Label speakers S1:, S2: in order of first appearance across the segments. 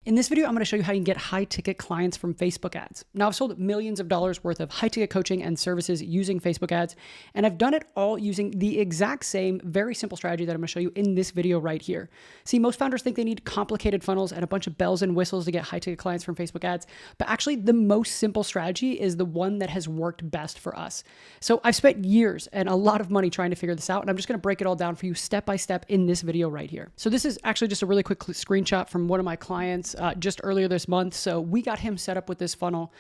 S1: In this video, I'm going to show you how you can get high ticket clients from Facebook ads. Now, I've sold millions of dollars worth of high ticket coaching and services using Facebook ads, and I've done it all using the exact same very simple strategy that I'm going to show you in this video right here. See, most founders think they need complicated funnels and a bunch of bells and whistles to get high ticket clients from Facebook ads, but actually the most simple strategy is the one that has worked best for us. So I've spent years and a lot of money trying to figure this out, and I'm just going to break it all down for you step by step in this video right here. So this is actually just a really quick screenshot from one of my clients just earlier this month. So we got him set up with this funnel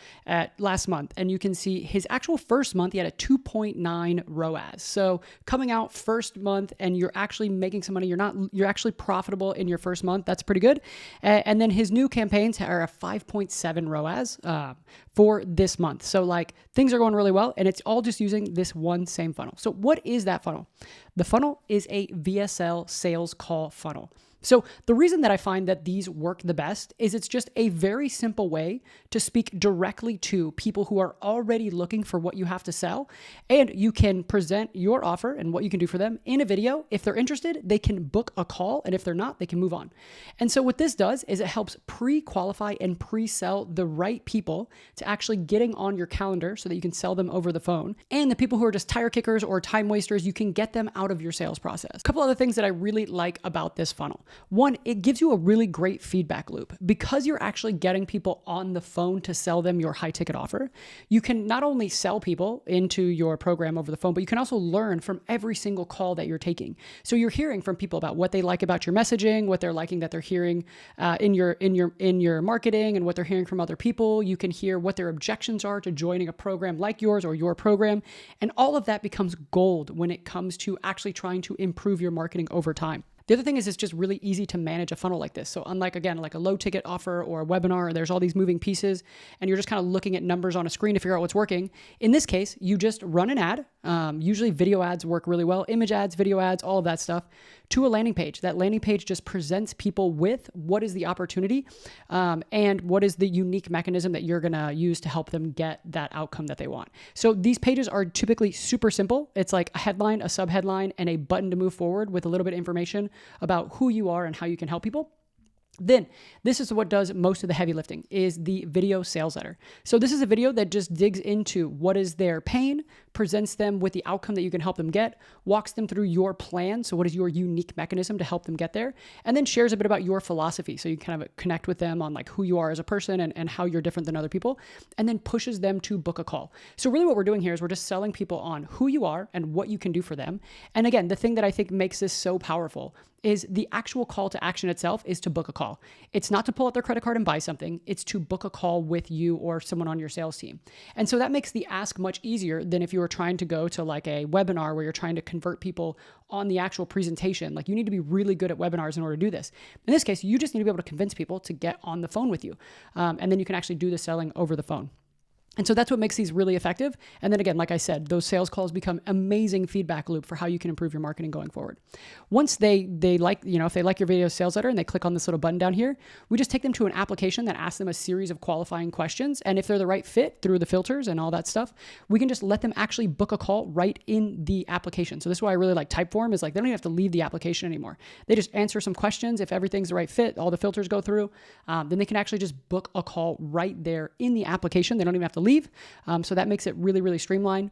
S1: last month, and you can see his actual first month, he had a 2.9 ROAS. So coming out first month and you're actually making some money, you're actually profitable in your first month. That's pretty good. And then his new campaigns are a 5.7 ROAS for this month. So like things are going really well, and it's all just using this one same funnel. So what is that funnel? The funnel is a VSL sales call funnel. So the reason that I find that these work the best is it's just a very simple way to speak directly to people who are already looking for what you have to sell. And you can present your offer and what you can do for them in a video. If they're interested, they can book a call. And if they're not, they can move on. And so what this does is it helps pre-qualify and pre-sell the right people to actually getting on your calendar so that you can sell them over the phone. And the people who are just tire kickers or time wasters, you can get them out of your sales process. A couple other things that I really like about this funnel. One, it gives you a really great feedback loop. Because you're actually getting people on the phone to sell them your high ticket offer, you can not only sell people into your program over the phone, but you can also learn from every single call that you're taking. So you're hearing from people about what they like about your messaging, what they're liking that they're hearing in your marketing, and what they're hearing from other people. You can hear what their objections are to joining a program like yours or your program. And all of that becomes gold when it comes to actually trying to improve your marketing over time. The other thing is it's just really easy to manage a funnel like this. So unlike, again, like a low ticket offer or a webinar, there's all these moving pieces and you're just kind of looking at numbers on a screen to figure out what's working. In this case, you just run an ad. Usually video ads work really well, image ads, video ads, all of that stuff, to a landing page. That landing page just presents people with what is the opportunity and what is the unique mechanism that you're going to use to help them get that outcome that they want. So these pages are typically super simple. It's like a headline, a subheadline, and a button to move forward with a little bit of information about who you are and how you can help people. Then this is what does most of the heavy lifting, is the video sales letter. So this is a video that just digs into what is their pain, presents them with the outcome that you can help them get, walks them through your plan. So what is your unique mechanism to help them get there? And then shares a bit about your philosophy. So you kind of connect with them on like who you are as a person and how you're different than other people, and then pushes them to book a call. So really what we're doing here is we're just selling people on who you are and what you can do for them. And again, the thing that I think makes this so powerful is the actual call to action itself is to book a call. It's not to pull out their credit card and buy something. It's to book a call with you or someone on your sales team. And so that makes the ask much easier than if you were trying to go to like a webinar where you're trying to convert people on the actual presentation. Like you need to be really good at webinars in order to do this. In this case, you just need to be able to convince people to get on the phone with you. And then you can actually do the selling over the phone. And so that's what makes these really effective. And then again, like I said, those sales calls become amazing feedback loop for how you can improve your marketing going forward. Once they like, if they like your video sales letter and they click on this little button down here, we just take them to an application that asks them a series of qualifying questions. And if they're the right fit through the filters and all that stuff, we can just let them actually book a call right in the application. So this is why I really like Typeform, is like they don't even have to leave the application anymore. They just answer some questions. If everything's the right fit, all the filters go through, then they can actually just book a call right there in the application. They don't even have to leave. So that makes it really, really streamlined.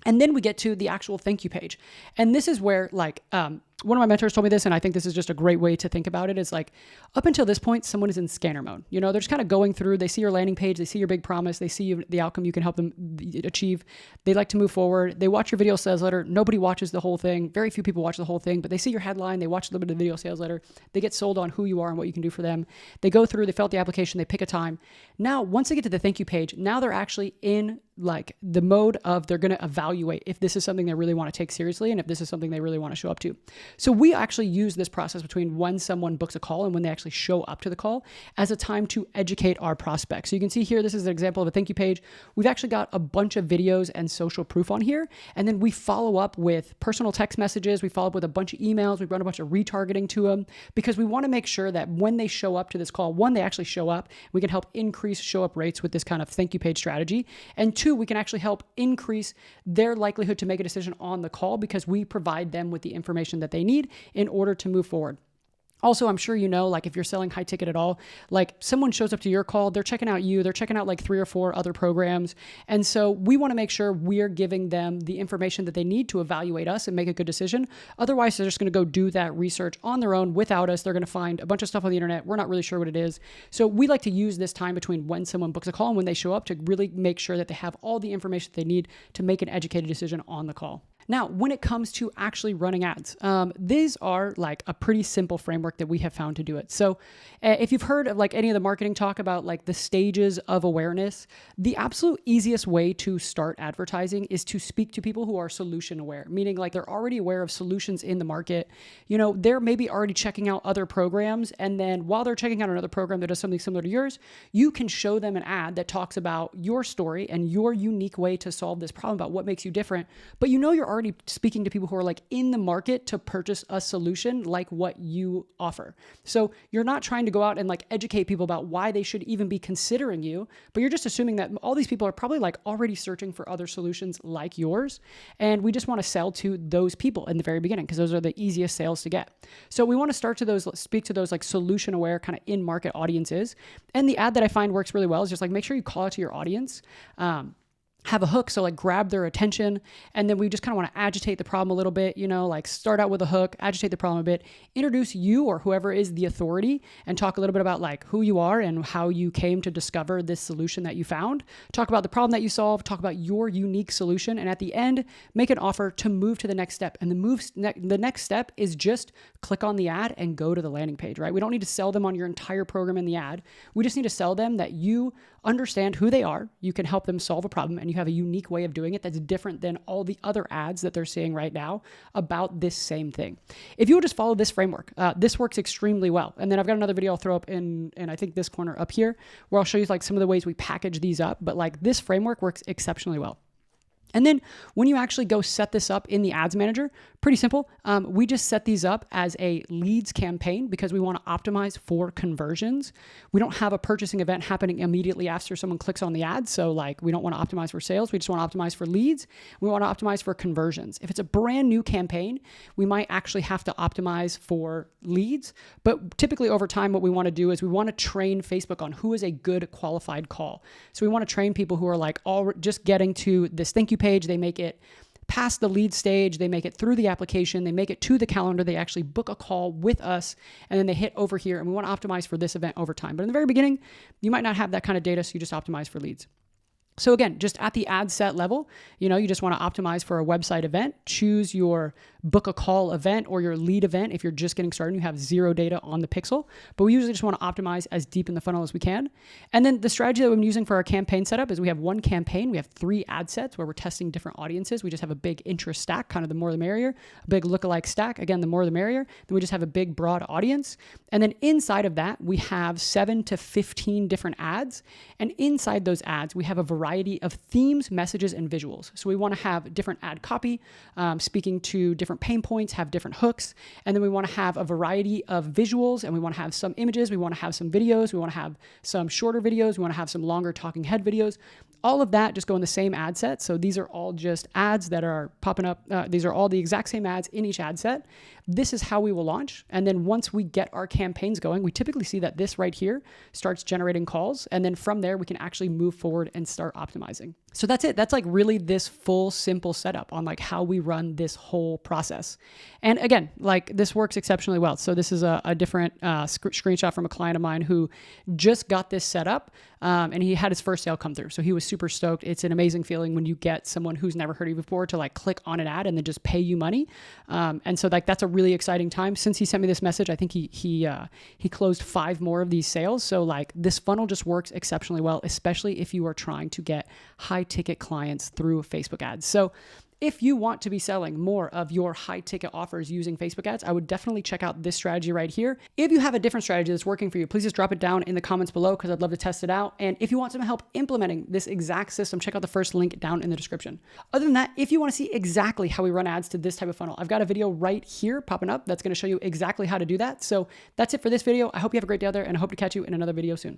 S1: And then we get to the actual thank you page. And this is where one of my mentors told me this, and I think this is just a great way to think about it, is like up until this point, someone is in scanner mode. They're just kind of going through, they see your landing page, they see your big promise, they see the outcome you can help them achieve. They like to move forward. They watch your video sales letter. Nobody watches the whole thing. Very few people watch the whole thing, but they see your headline, they watch a little bit of the video sales letter. They get sold on who you are and what you can do for them. They go through, they fill out the application, they pick a time. Now, once they get to the thank you page, now they're actually in like the mode of they're going to evaluate if this is something they really want to take seriously and if this is something they really want to show up to. So we actually use this process between when someone books a call and when they actually show up to the call as a time to educate our prospects. So you can see here, this is an example of a thank you page. We've actually got a bunch of videos and social proof on here. And then we follow up with personal text messages. We follow up with a bunch of emails. We run a bunch of retargeting to them because we want to make sure that when they show up to this call, one, they actually show up. We can help increase show up rates with this kind of thank you page strategy. And two, we can actually help increase their likelihood to make a decision on the call because we provide them with the information that they need in order to move forward. Also, I'm sure you know, like if you're selling high ticket at all, like someone shows up to your call, they're checking out you, they're checking out like 3 or 4 other programs. And so we want to make sure we're giving them the information that they need to evaluate us and make a good decision. Otherwise, they're just going to go do that research on their own without us. They're going to find a bunch of stuff on the internet. We're not really sure what it is. So we like to use this time between when someone books a call and when they show up to really make sure that they have all the information they need to make an educated decision on the call. Now, when it comes to actually running ads, these are like a pretty simple framework that we have found to do it. So if you've heard of like any of the marketing talk about like the stages of awareness, the absolute easiest way to start advertising is to speak to people who are solution aware, meaning like they're already aware of solutions in the market. You know, they're maybe already checking out other programs. And then while they're checking out another program that does something similar to yours, you can show them an ad that talks about your story and your unique way to solve this problem, about what makes you different. But you know, you're already speaking to people who are like in the market to purchase a solution like what you offer. So you're not trying to go out and like educate people about why they should even be considering you, but you're just assuming that all these people are probably like already searching for other solutions like yours. And we just want to sell to those people in the very beginning because those are the easiest sales to get. So we want to speak to those like solution aware kind of in market audiences. And the ad that I find works really well is just like, make sure you call out to your audience. Have a hook, so like grab their attention, and then we just kind of want to agitate the problem a little bit, you know, like start out with a hook, agitate the problem a bit, introduce you or whoever is the authority, and talk a little bit about like who you are and how you came to discover this solution that you found. Talk about the problem that you solve, talk about your unique solution, and at the end, make an offer to move to the next step. And the next step is just click on the ad and go to the landing page, right? We don't need to sell them on your entire program in the ad. We just need to sell them that you understand who they are, you can help them solve a problem, and you have a unique way of doing it that's different than all the other ads that they're seeing right now about this same thing. If you will just follow this framework, this works extremely well. And then I've got another video I'll throw up in I think this corner up here, where I'll show you like some of the ways we package these up, but like this framework works exceptionally well. And then when you actually go set this up in the ads manager, pretty simple. We just set these up as a leads campaign because we want to optimize for conversions. We don't have a purchasing event happening immediately after someone clicks on the ad. So like we don't want to optimize for sales. We just want to optimize for leads. We want to optimize for conversions. If it's a brand new campaign, we might actually have to optimize for leads. But typically over time, what we want to do is we want to train Facebook on who is a good qualified call. So we want to train people who are like all just getting to this thank you page. They make it past the lead stage, they make it through the application, they make it to the calendar, they actually book a call with us, and then they hit over here, and we want to optimize for this event over time. But in the very beginning, you might not have that kind of data, so you just optimize for leads. So again, just at the ad set level, you know, you just want to optimize for a website event, choose your book a call event or your lead event if you're just getting started and you have zero data on the pixel. But we usually just want to optimize as deep in the funnel as we can. And then the strategy that we've been using for our campaign setup is we have one campaign, we have 3 ad sets where we're testing different audiences. We just have a big interest stack, kind of the more the merrier, a big lookalike stack, again, the more the merrier. Then we just have a big broad audience. And then inside of that, we have 7 to 15 different ads. And inside those ads, we have a variety of themes, messages, and visuals. So we want to have different ad copy, speaking to different pain points, have different hooks. And then we want to have a variety of visuals, and we want to have some images. We want to have some videos. We want to have some shorter videos. We want to have some longer talking head videos. All of that just go in the same ad set. So these are all just ads that are popping up. These are all the exact same ads in each ad set. This is how we will launch. And then once we get our campaigns going, we typically see that this right here starts generating calls. And then from there, we can actually move forward and start optimizing. So that's it. That's like really this full simple setup on like how we run this whole process. And again, like this works exceptionally well. So this is a different screenshot from a client of mine who just got this set up and he had his first sale come through. So he was super stoked. It's an amazing feeling when you get someone who's never heard of you before to like click on an ad and then just pay you money. And so like that's a really exciting time. Since he sent me this message, I think he closed 5 more of these sales. So like this funnel just works exceptionally well, especially if you are trying to get high ticket clients through Facebook ads. So if you want to be selling more of your high ticket offers using Facebook ads, I would definitely check out this strategy right here. If you have a different strategy that's working for you, please just drop it down in the comments below because I'd love to test it out. And if you want some help implementing this exact system, check out the first link down in the description. Other than that, if you want to see exactly how we run ads to this type of funnel, I've got a video right here popping up that's going to show you exactly how to do that. So that's it for this video. I hope you have a great day out there and I hope to catch you in another video soon.